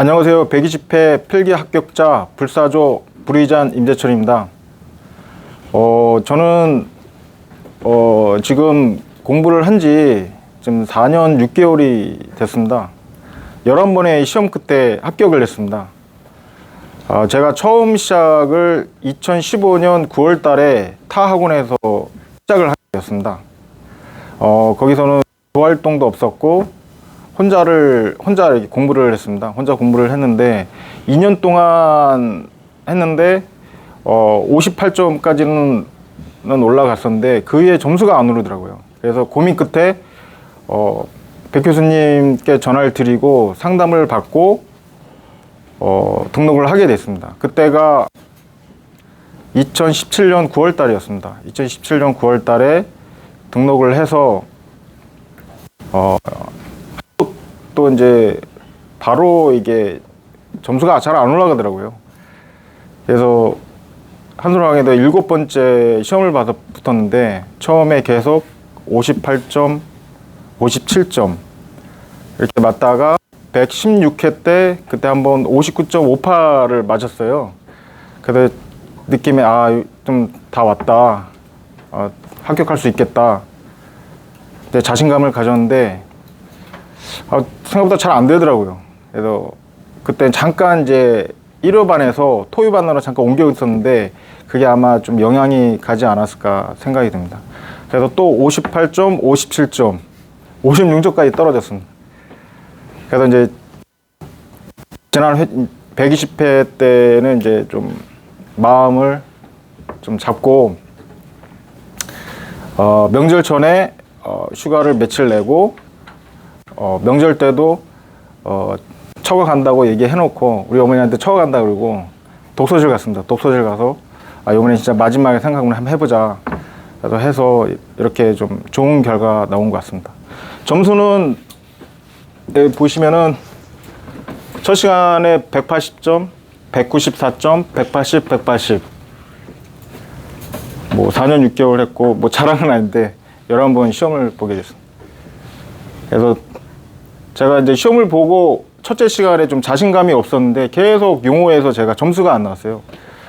안녕하세요. 120회 필기 합격자 불사조 불의잔 임재철입니다. 저는 지금 공부를 한 지 지금 4년 6개월이 됐습니다. 11번의 시험 끝에 합격을 했습니다. 제가 처음 시작을 2015년 9월 달에 타 학원에서 시작을 하게 되었습니다. 거기서는 조활동도 없었고 혼자 이렇게 공부를 했습니다. 혼자 공부를 했는데 2년 동안 했는데 58점까지는 올라갔었는데 그 위에 점수가 안 오르더라고요. 그래서 고민 끝에 백 교수님께 전화를 드리고 상담을 받고 등록을 하게 됐습니다. 그때가 2017년 9월 달이었습니다. 2017년 9월 달에 등록을 해서 또 이제 바로 이게 점수가 잘 안 올라가더라고요. 그래서 한솔학원에도 7번째 시험을 봐서 붙었는데 처음에 계속 58점, 57점 이렇게 맞다가 116회 때 그때 한번 59.58을 맞았어요. 그래서 느낌에 좀 다 왔다, 합격할 수 있겠다. 근데 자신감을 가졌는데 생각보다 잘 안 되더라고요. 그래서 그때 잠깐 이제 1호반에서 토요반으로 잠깐 옮겨 있었는데 그게 아마 좀 영향이 가지 않았을까 생각이 듭니다. 그래서 또 58점, 57점, 56점까지 떨어졌습니다. 그래서 이제 지난 120회 때는 이제 좀 마음을 좀 잡고 명절 전에 휴가를 며칠 내고 명절 때도 처가 간다고 얘기해놓고 우리 어머니한테 처가 간다 그러고 독서실 갔습니다. 독서실 가서 이번에 진짜 마지막에 생각을 한번 해보자. 그래서 해서 이렇게 좀 좋은 결과 나온 것 같습니다. 점수는 보시면은 첫 시간에 180점, 194점, 180, 180. 뭐 4년 6개월 했고 뭐 자랑은 아닌데 11번 시험을 보게 됐습니다. 그래서 제가 이제 시험을 보고 첫째 시간에 좀 자신감이 없었는데 계속 용어에서 제가 점수가 안 나왔어요.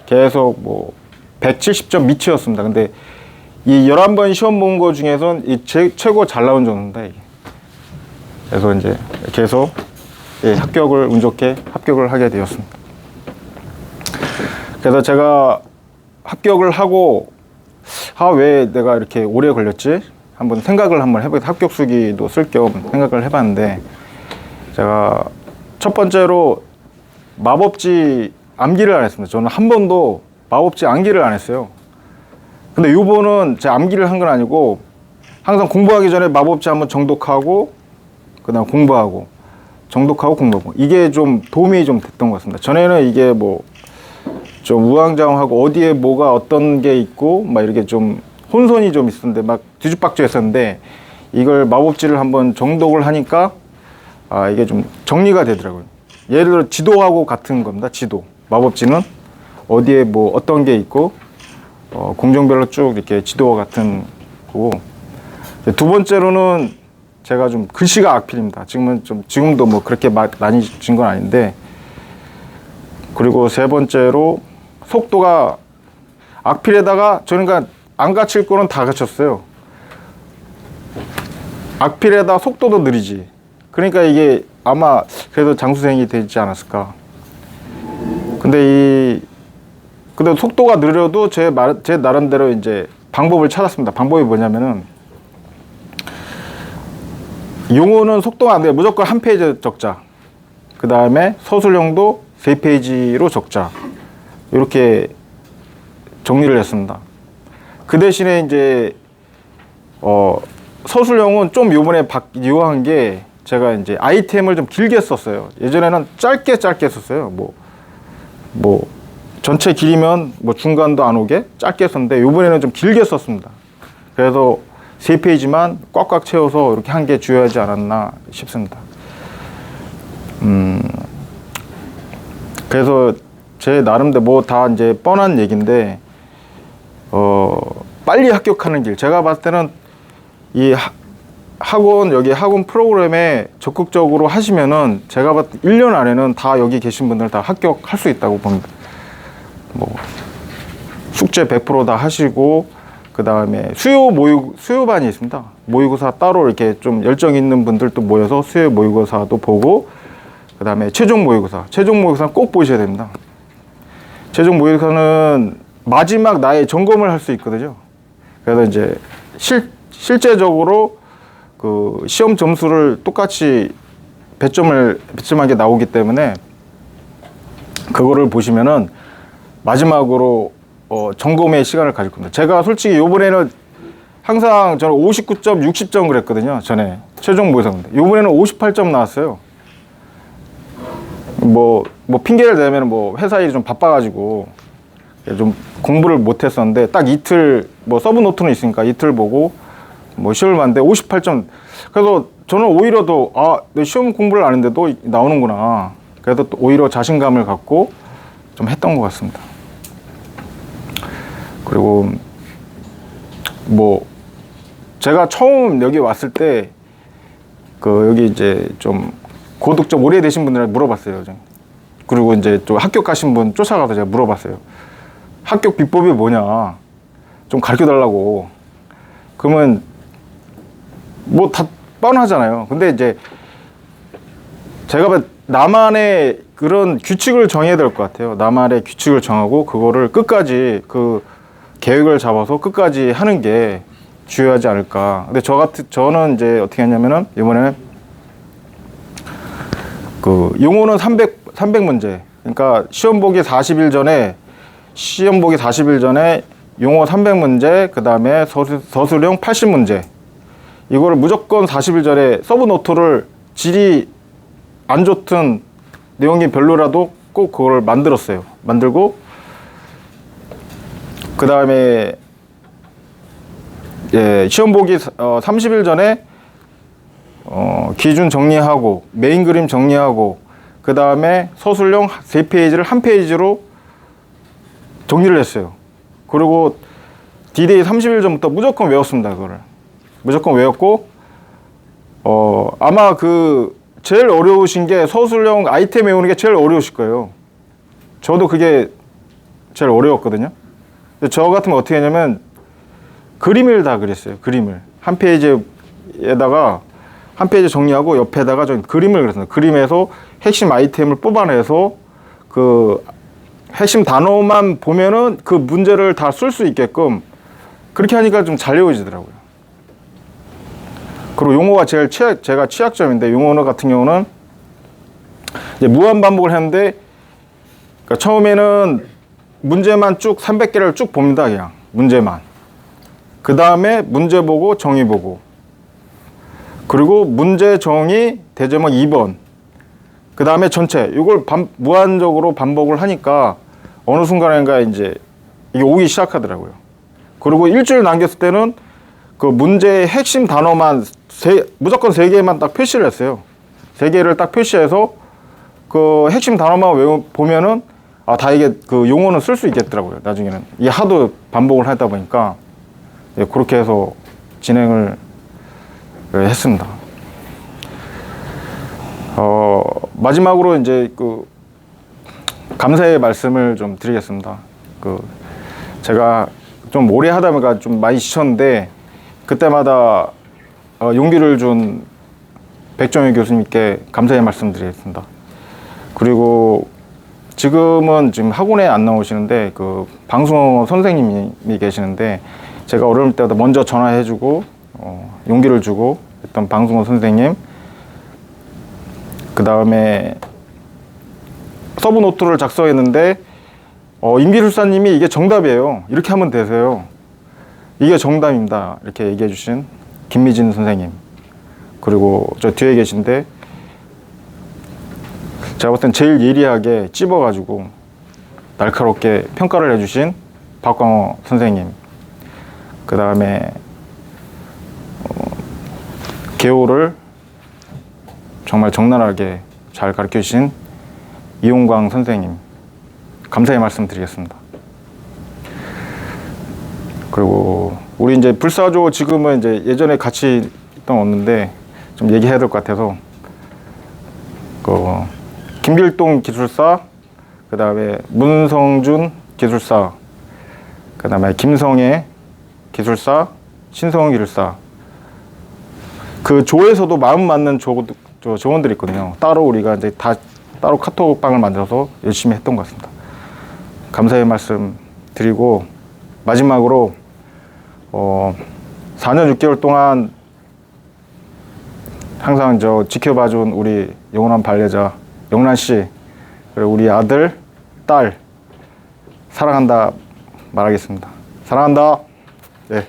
계속 뭐 170점 미치였습니다. 근데 이 11번 시험 본 거 중에선 이 최고 잘 나온 정도입니다, 이게. 그래서 이제 계속 운 좋게 합격을 하게 되었습니다. 그래서 제가 합격을 하고 왜 내가 이렇게 오래 걸렸지? 한번 생각을 해보겠다. 합격 수기도 쓸 겸 생각을 해봤는데 제가 첫 번째로 마법지 암기를 안 했습니다. 저는 한 번도 마법지 암기를 안 했어요. 근데 요번은 제가 암기를 한 건 아니고 항상 공부하기 전에 마법지 한번 정독하고 그다음 공부하고 정독하고 공부하고 이게 좀 도움이 좀 됐던 것 같습니다. 전에는 이게 뭐 좀 우왕좌왕하고 어디에 뭐가 어떤 게 있고 막 이렇게 좀 혼선이 좀 있었는데 막 뒤죽박죽 했었는데 이걸 마법지를 한번 정독을 하니까 이게 좀 정리가 되더라고요. 예를 들어 지도하고 같은 겁니다. 지도. 마법지는 어디에 뭐 어떤 게 있고 공정별로 쭉 이렇게 지도와 같은 거고. 두 번째로는 제가 좀 글씨가 악필입니다. 지금도 뭐 그렇게 많이 진 건 아닌데. 그리고 세 번째로 속도가 악필에다가 저는 그러니까 안 갇힐 거는 다 갇혔어요. 악필에다 속도도 느리지. 그러니까 이게 아마 그래도 장수생이 되지 않았을까. 근데 속도가 느려도 제 나름대로 이제 방법을 찾았습니다. 방법이 뭐냐면은 용어는 속도가 안 돼요. 무조건 한 페이지 적자. 그 다음에 서술형도 3페이지로 적자. 이렇게 정리를 했습니다. 그 대신에 이제 서술형은 좀 요번에 이용한 게 제가 이제 아이템을 좀 길게 썼어요. 예전에는 짧게 썼어요. 뭐 전체 길이면 뭐 중간도 안 오게 짧게 썼는데 요번에는 좀 길게 썼습니다. 그래서 3페이지만 꽉꽉 채워서 이렇게 한 개 주어야지 않았나 싶습니다. 그래서 제 나름대로 뭐 다 이제 뻔한 얘기인데 빨리 합격하는 길. 제가 봤을 때는 여기 학원 프로그램에 적극적으로 하시면은 제가 봤을 때 1년 안에는 다 여기 계신 분들 다 합격할 수 있다고 봅니다. 뭐 숙제 100% 다 하시고, 그 다음에 수요반이 있습니다. 모의고사 따로 이렇게 좀 열정 있는 분들도 모여서 수요 모의고사도 보고, 그 다음에 최종 모의고사는 꼭 보셔야 됩니다. 최종 모의고사는 마지막 나의 점검을 할 수 있거든요. 그래서 이제 실제적으로 그 시험 점수를 똑같이 배점하게 나오기 때문에 그거를 보시면은 마지막으로 점검의 시간을 가질 겁니다. 제가 솔직히 요번에는 항상 저는 59점, 60점 그랬거든요. 전에 최종 모의고사인데 요번에는 58점 나왔어요. 뭐 핑계를 대면 뭐 회사 일이 좀 바빠가지고 좀 공부를 못했었는데, 딱 이틀 뭐 서브 노트는 있으니까 이틀 보고 뭐 시험을 봤는데 58점. 그래서 저는 오히려 더 내 시험 공부를 안 했는데도 나오는구나. 그래서 또 오히려 자신감을 갖고 좀 했던 것 같습니다. 그리고 뭐 제가 처음 여기 왔을 때 여기 이제 좀 고득 좀 오래되신 분들한테 물어봤어요. 그리고 이제 또 합격하신 분 쫓아가서 제가 물어봤어요. 합격 비법이 뭐냐, 좀 가르쳐 달라고. 그러면 뭐 다 뻔하잖아요. 근데 이제 제가 나만의 그런 규칙을 정해야 될 것 같아요. 나만의 규칙을 정하고 그거를 끝까지 그 계획을 잡아서 끝까지 하는 게 중요하지 않을까. 근데 저는 이제 어떻게 했냐면은 이번에는 그 용어는 300문제. 그러니까 시험 보기 40일 전에 용어 300문제, 그 다음에 서술형 80문제. 이거를 무조건 40일 전에 서브 노트를 질이 안 좋든 내용이 별로라도 꼭 그걸 만들었어요. 만들고, 그 다음에 시험 보기 30일 전에 기준 정리하고 메인 그림 정리하고, 그 다음에 서술형 3페이지를 1페이지로 정리를 했어요. 그리고 D-Day 30일 전부터 무조건 외웠습니다. 그거를 무조건 외웠고, 아마 제일 어려우신 게 서술형 아이템 외우는 게 제일 어려우실 거예요. 저도 그게 제일 어려웠거든요. 근데 저 같으면 어떻게 했냐면 그림을 다 그렸어요. 그림을 한 페이지에다가 한 페이지 정리하고 옆에다가 좀 그림을 그렸습니다. 그림에서 핵심 아이템을 뽑아내서 그 핵심 단어만 보면은 그 문제를 다 쓸 수 있게끔 그렇게 하니까 좀 잘 외워지더라고요. 그리고 용어가 제가 취약점인데, 용어 같은 경우는 이제 무한 반복을 했는데, 그러니까 처음에는 문제만 쭉 300개를 쭉 봅니다. 그냥 문제만. 그 다음에 문제 보고 정의 보고, 그리고 문제 정의 대제목 2번, 그 다음에 전체. 이걸 무한적으로 반복을 하니까 어느 순간인가 이제 이게 오기 시작하더라고요. 그리고 일주일 남겼을 때는 그 문제의 핵심 단어만 무조건 3개만 딱 표시를 했어요. 3개를 딱 표시해서 그 핵심 단어만 보면은 다 이게 그 용어는 쓸 수 있겠더라고요. 나중에는 이게 하도 반복을 하다 보니까 그렇게 해서 진행을 했습니다. 마지막으로 이제 감사의 말씀을 좀 드리겠습니다. 제가 좀 오래 하다 보니까 좀 많이 지쳤는데, 그때마다 용기를 준 백종희 교수님께 감사의 말씀 드리겠습니다. 그리고 지금은 학원에 안 나오시는데 방송어 선생님이 계시는데, 제가 어려울 때마다 먼저 전화해주고 용기를 주고 했던 방송어 선생님, 그 다음에 서브 노트를 작성했는데 임기술사님이 이게 정답이에요, 이렇게 하면 되세요, 이게 정답입니다, 이렇게 얘기해 주신 김미진 선생님, 그리고 저 뒤에 계신데 제가 볼 땐 제일 예리하게 찝어가지고 날카롭게 평가를 해주신 박광호 선생님, 그 다음에 개호를 정말 적나라하게 잘 가르쳐 주신 이용광 선생님, 감사의 말씀 드리겠습니다. 그리고 우리 이제 불사조 지금은 이제 예전에 같이 왔는데 좀 얘기해야 될 것 같아서 그 김길동 기술사, 그 다음에 문성준 기술사, 그 다음에 김성애 기술사, 신성훈 기술사. 그 조에서도 마음 맞는 조원들이 있거든요. 따로 우리가 이제 다 따로 카톡방을 만들어서 열심히 했던 것 같습니다. 감사의 말씀 드리고, 마지막으로 4년 6개월 동안 항상 지켜봐준 우리 영원한 반려자 영란 씨, 그리고 우리 아들, 딸 사랑한다 말하겠습니다. 사랑한다. 네.